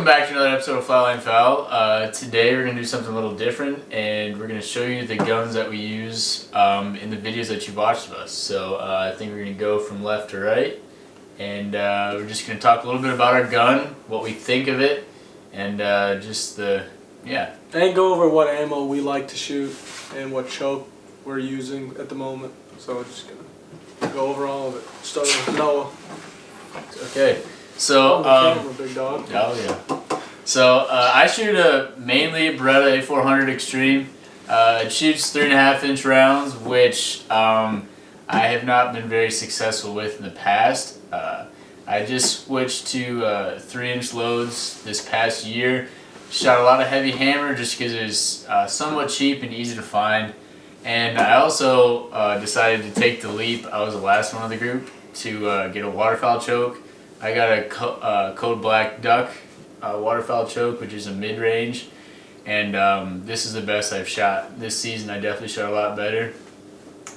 Welcome back to another episode of Fly Line Foul. Today we're going to do something a little different, and we're going to show you the guns that we use in the videos that you've watched of us. So I think we're going to go from left to right, and we're just going to talk a little bit about our gun, what we think of it, and just the, yeah. And go over what ammo we like to shoot and what choke we're using at the moment. So we're just going to go over all of it. Start with Noah. Okay. So, camera, big dog. Oh yeah. So I shoot mainly a Beretta A400 Extreme. It shoots 3.5-inch rounds, which I have not been very successful with in the past. I just switched to 3-inch loads this past year. Shot a lot of heavy hammer just because it was somewhat cheap and easy to find. And I also decided to take the leap. I was the last one of the group to get a waterfowl choke. I got a Code Black Duck waterfowl choke, which is a mid-range, and this is the best I've shot this season. I definitely shot a lot better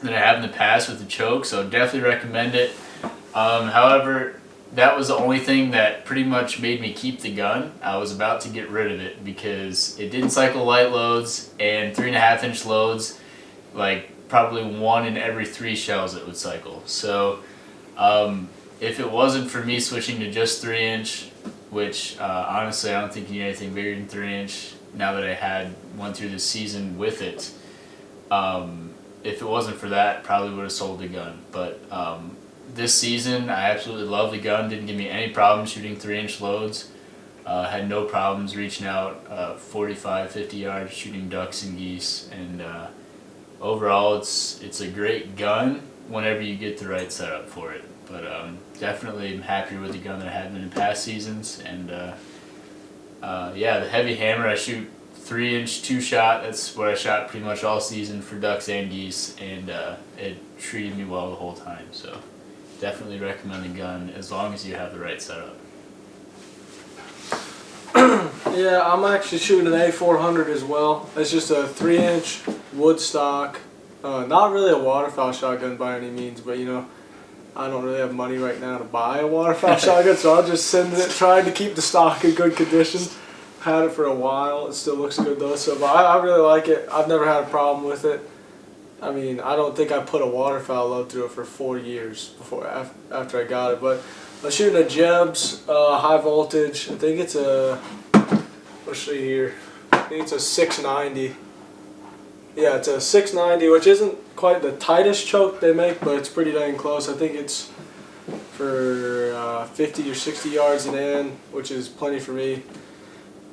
than I have in the past with the choke, so definitely recommend it. However, that was the only thing that pretty much made me keep the gun. I was about to get rid of it because it didn't cycle light loads, and 3.5-inch loads, like probably 1 in every 3 shells it would cycle. So if it wasn't for me switching to just 3-inch, which honestly I don't think you need anything bigger than 3-inch now that I went through the season with it, if it wasn't for that, probably would have sold the gun. But this season I absolutely love the gun. Didn't give me any problems shooting 3-inch loads. Had no problems reaching out 45, 50 yards shooting ducks and geese, and overall it's a great gun whenever you get the right setup for it. But definitely I'm happier with the gun than I have been in past seasons. And yeah, the heavy hammer, I shoot 3-inch 2-shot. That's what I shot pretty much all season for ducks and geese, and it treated me well the whole time. So definitely recommend the gun as long as you have the right setup. Yeah, I'm actually shooting an A400 as well. It's just a 3-inch wood stock. Not really a waterfowl shotgun by any means, but you know, I don't really have money right now to buy a waterfowl shotgun, so I'll just send it, trying to keep the stock in good condition. Had it for a while. It still looks good though, so but I really like it. I've never had a problem with it. I mean, I don't think I put a waterfowl load through it for 4 years after I got it. But I'm shooting a Jebs high voltage. I think it's a, let's see here, I think it's a 690. Yeah, it's a 690, which isn't quite the tightest choke they make, but it's pretty dang close. I think it's for 50 or 60 yards an in, which is plenty for me.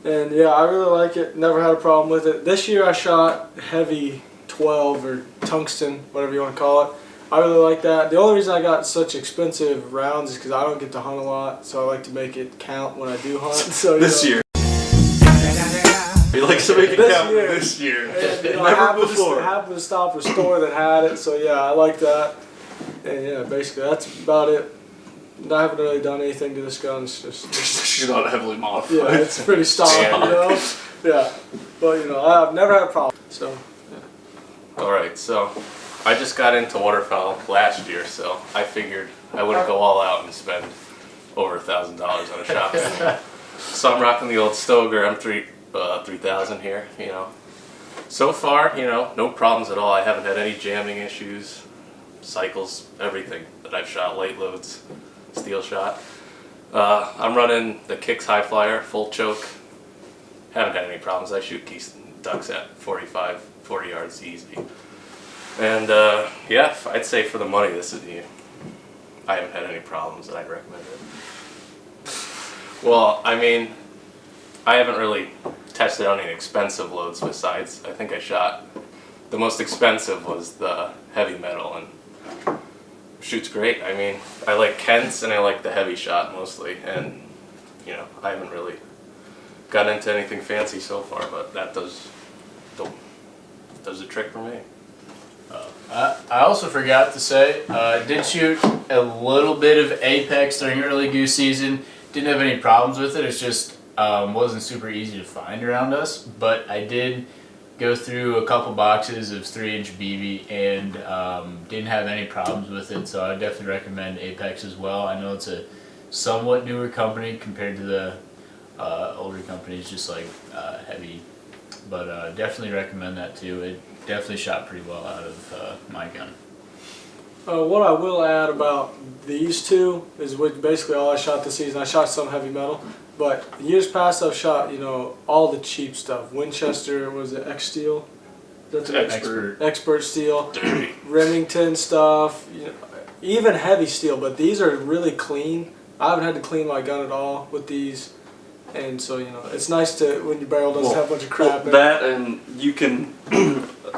And yeah, I really like it. Never had a problem with it. This year I shot heavy 12 or tungsten, whatever you want to call it. I really like that. The only reason I got such expensive rounds is because I don't get to hunt a lot, so I like to make it count when I do hunt. So this year. He likes to make it count this year. And, you know, Never before. I happened to stop at a store that had it, so yeah, I like that. And yeah, basically that's about it. I haven't really done anything to this gun. It's just You're not heavily modified. yeah, it's pretty stock, you know. Yeah, but you know, I've never had a problem. So yeah. All right, so I just got into waterfowl last year, so I figured I wouldn't go all out and spend over $1,000 on a shotgun. So I'm rocking the old Stoeger M3000 here, you know. So far, you know, no problems at all. I haven't had any jamming issues, cycles, everything that I've shot, light loads, steel shot. I'm running the Kicks High Flyer, full choke. Haven't had any problems. I shoot geese and ducks at 45, 40 yards easy. And yeah, I'd say for the money, this is I haven't had any problems and I'd recommend it. Well, I mean, I haven't really tested out any expensive loads besides, I think I shot, the most expensive was the heavy metal, and shoots great. I mean, I like Kent's and I like the heavy shot mostly, and you know, I haven't really gotten into anything fancy so far, but that does the trick for me. I also forgot to say, I did shoot a little bit of Apex during early goose season. Didn't have any problems with it. It's just wasn't super easy to find around us, but I did go through a couple boxes of 3-inch BB and didn't have any problems with it, so I definitely recommend Apex as well. I know it's a somewhat newer company compared to the older companies, just like heavy. But definitely recommend that too. It definitely shot pretty well out of my gun. What I will add about these two is basically all I shot this season. I shot some heavy metal, but years past I've shot, you know, all the cheap stuff. Winchester, was it X Steel? That's an expert steel. Dirty. Remington stuff, you know, even heavy steel, but these are really clean. I haven't had to clean my gun at all with these. And so, you know, it's nice to, when your barrel doesn't have a bunch of crap in it. That, and you can,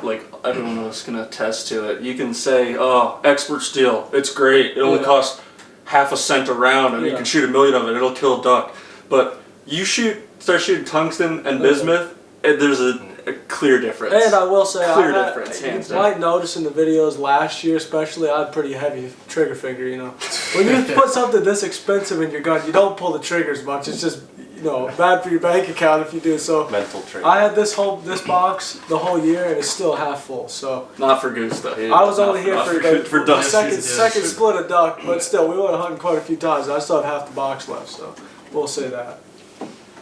like everyone else can attest to it, you can say, oh, expert steel, it's great. It only costs half a cent a round and you can shoot 1 million of it, it'll kill a duck. But you start shooting tungsten and bismuth, and there's a clear difference. And I will say, hands you down. might notice in the videos last year especially, I had pretty heavy trigger finger, you know. When you put something this expensive in your gun, you don't pull the triggers much. It's just, you know, bad for your bank account if you do. So Mental trick. I had this box the whole year and it's still half full. So Not for goose though. I was only here for duck second season. split of duck, but still we went hunting quite a few times. I still have half the box left, so we'll say that.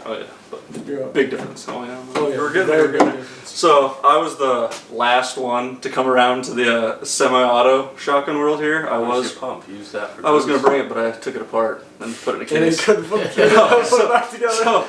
Oh yeah, but You're up. big difference. Oh yeah, Oh, yeah. we're good. Very We're big good. difference. So I was the last one to come around to the semi-auto shotgun world here. I Where's was your pump? Use that for going to bring it, but I took it apart and put it in a And he case. couldn't put it back together. So,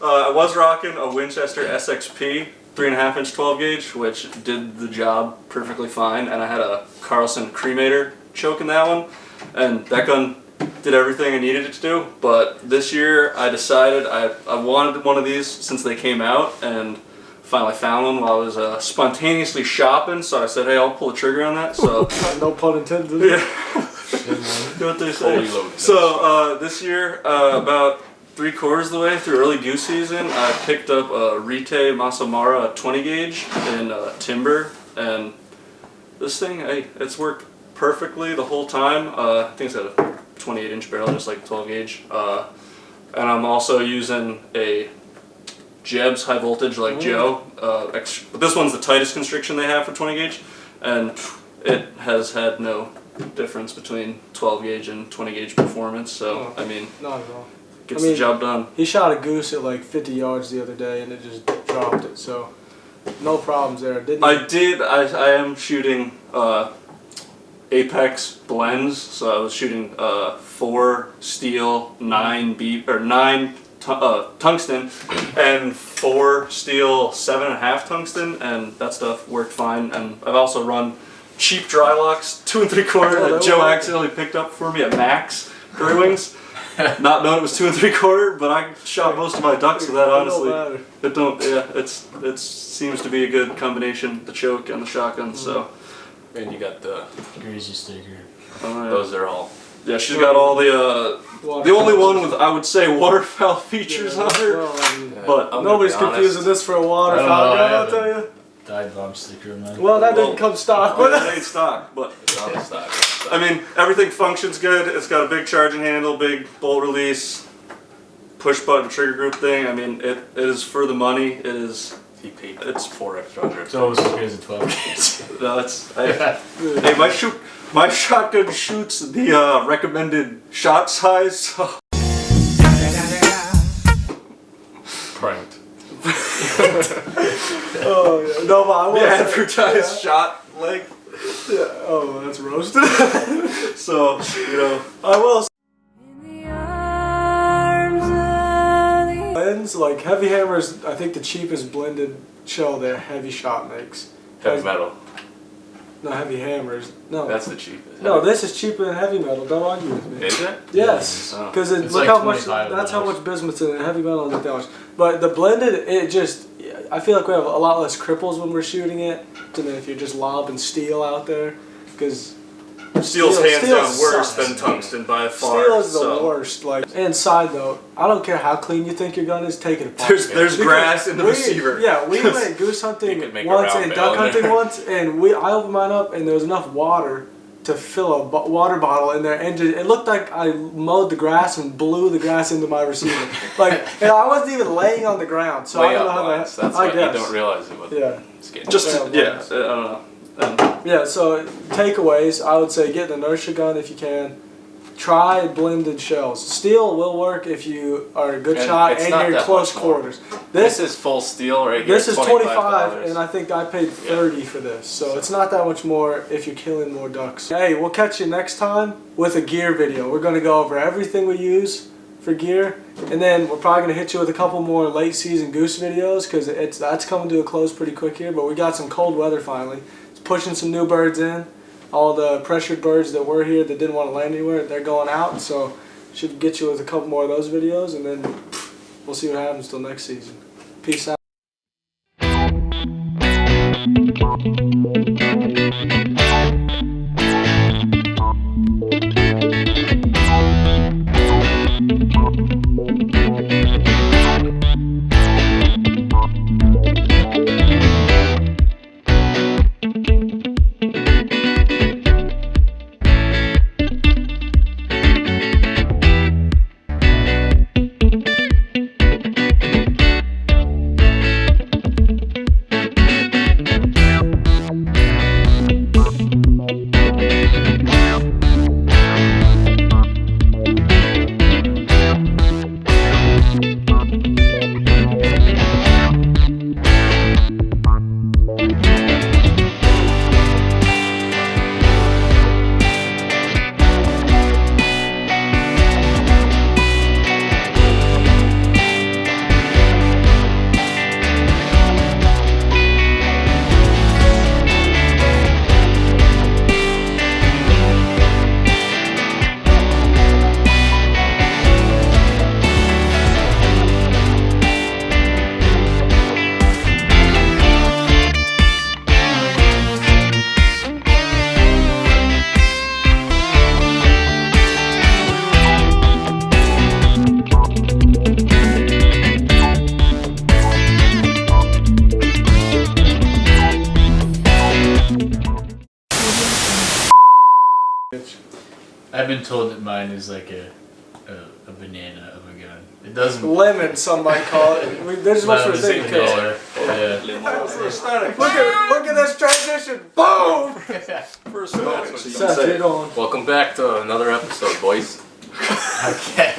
I was rocking a Winchester SXP 3.5 inch 12 gauge, which did the job perfectly fine, and I had a Carlson cremator choke in that one, and that gun did everything I needed it to do. But this year I decided I wanted one of these since they came out, and finally found one while I was spontaneously shopping, so I said, hey, I'll pull the trigger on that. So No pun intended. yeah. Do what they say. Fully loaded. So this year, about 3/4 of the way through early goose season, I picked up a Retay Masamara 20 gauge in timber, and this thing, hey, it's worked perfectly the whole time. I think it's got a 28 inch barrel, just like 12 gauge. And I'm also using a Jeb's high voltage like Joe. But this one's the tightest constriction they have for 20 gauge, and it has had no difference between 12 gauge and 20 gauge performance. So I mean, Not at all. gets the job done. He shot a goose at like 50 yards the other day and it just dropped it. So no problems there. Didn't he? I am shooting Apex blends, so I was shooting 4 steel, 9 tungsten, and 4 steel, 7.5 tungsten, and that stuff worked fine. And I've also run cheap dry locks, 2 3/4 that Joe accidentally picked up for me at Max Curry Wings. Not knowing it was 2 3/4, but I shot most of my ducks with that. Honestly, it don't. Yeah, it seems to be a good combination, the choke and the shotgun. So. And you got the Greasy sticker. those are all. Yeah, she's got all the only one with, I would say, waterfowl features on her. Well, I mean, But I'm nobody's gonna be confusing honest. this for a I waterfowl don't know, gun, I I'll tell you. Dive bomb sticker on mine. Well, that didn't come stock with It it. ain't stock, but It's on the stock. I mean, everything functions good. It's got a big charging handle, big bolt release, push button trigger group thing. I mean, it is for the money. It is. He paid. It's 4 extra hundred. It's almost as good as a 12 gauge. No, it's. Hey, my shotgun shoots the recommended shot size. So. Pranked. Oh, yeah. No, but I will The say- advertised shot length. Yeah. Oh, that's roasted. So, you know. I will say. Blends, like Heavy Hammer's, I think the cheapest blended shell their Heavy Shot makes. Heavy metal. No, Heavy Hammers. No. That's the cheapest. No, this is cheaper than Heavy Metal. Don't argue with me. Is it? Yes, Oh. because It's look like how much. $25. That's how much bismuth's in it. Heavy Metal isn't that much. But the blended, it just. I feel like we have a lot less cripples when we're shooting it than if you're just lobbing steel out there. Because Steel's hands steel down worse sucks. than tungsten by far. steel is the so. worst. Like, and side note, I don't care how clean you think your gun is. Take it apart. There's grass in the receiver. Yeah, we went goose You hunting could make a once round and bale duck in hunting there. once, and I opened mine up and there was enough water to fill a water bottle in there, and it looked like I mowed the grass and blew the grass into my receiver. Like, and I wasn't even laying on the ground, so I Way don't know up how that. lines. That's I what guess. you don't realize it. With Yeah. Skin. Just Yeah, yeah, I don't know. Yeah, so takeaways, I would say get an inertia gun if you can. try blended shells. Steel will work if you are a good And shot it's and not you're in that close much more. quarters. This is full steel right here. This is 25, $25. and I think I paid 30 for this. So it's not that much more if you're killing more ducks. Hey, we'll catch you next time with a gear video. We're going to go over everything we use for gear, and then we're probably going to hit you with a couple more late season goose videos because that's coming to a close pretty quick here. But we got some cold weather finally. It's pushing some new birds in. All the pressured birds that were here that didn't want to land anywhere, they're going out. So should get you with a couple more of those videos, and then we'll see what happens till next season. Peace out. I've been told that mine is like a banana of a gun. It doesn't. Lemon, some might call it. They're just much for Lemon is the a color. Yeah. Look at this transition. Boom! First match. Seth, you're going. Welcome back to another episode, boys. Okay.